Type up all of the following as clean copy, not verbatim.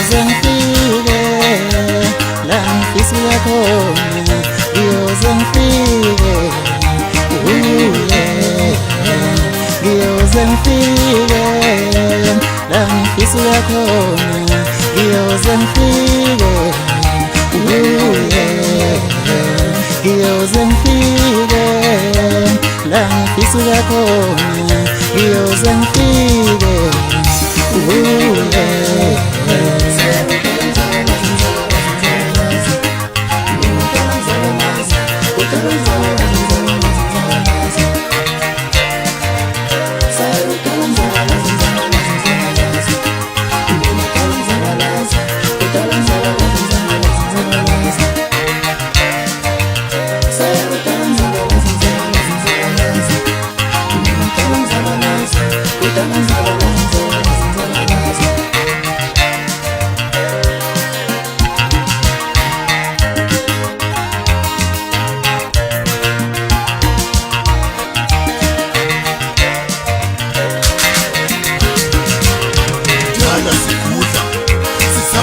ngiyoze ngifike la ngifisa khona ngiyoze ngifike ngiyoze ngifike la ngifisa khona ngiyoze ngifike ngiyoze ngifike la ngifisa khona ngiyoze ngifike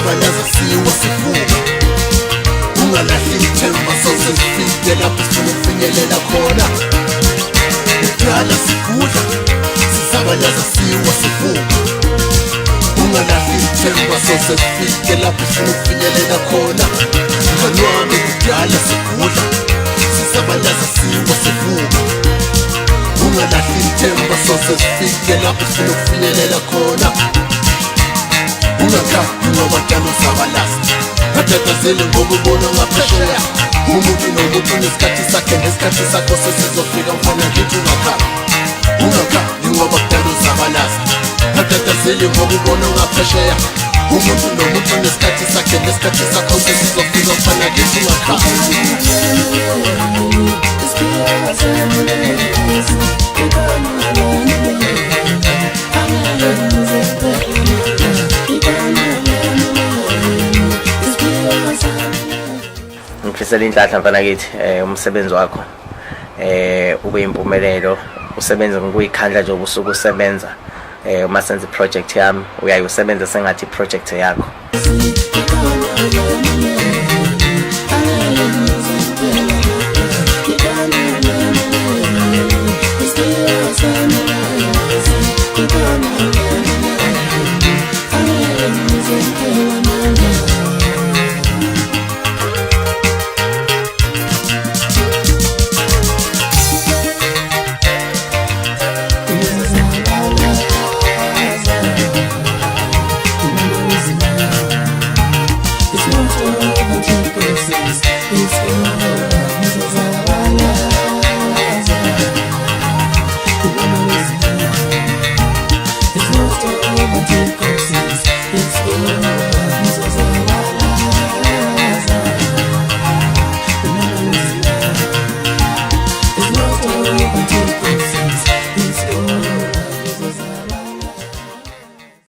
Sabalaza siwa sivuka ungalahli ithemba sozifike lapho sifuna ukufinyelela khona kudala sigudla sisabalaza siwa sivuka ungalahli ithemba sozifike lapho sifuna ukufinyelela khona mngani wami kudala sigudla sisabalaza siwa sivuka ungalahli ithemba sozifike lapho sifuna ukufinyelela khona ungakhathi ngoba dala usabalaza atatazele ngokubona ngaphesheya umuntu nomuntu nesikhathi sakhe nesikhathi sakho sesizofika mfana ngithi ungakhathi ngoba dala usabalaza atatazele ngokubona ngaphesheya umuntu nomuntu nesikhathi sakhe nesikhathi sakho sesizofika mfana ngithi ngifisela inhlanhla mfana kithi umsebenzi wakho ube impumelelo usebenza ngokuyikhandla nje ubusuku usebenza uma senza iproject yami uyayisebenza sengathi iproject yakho.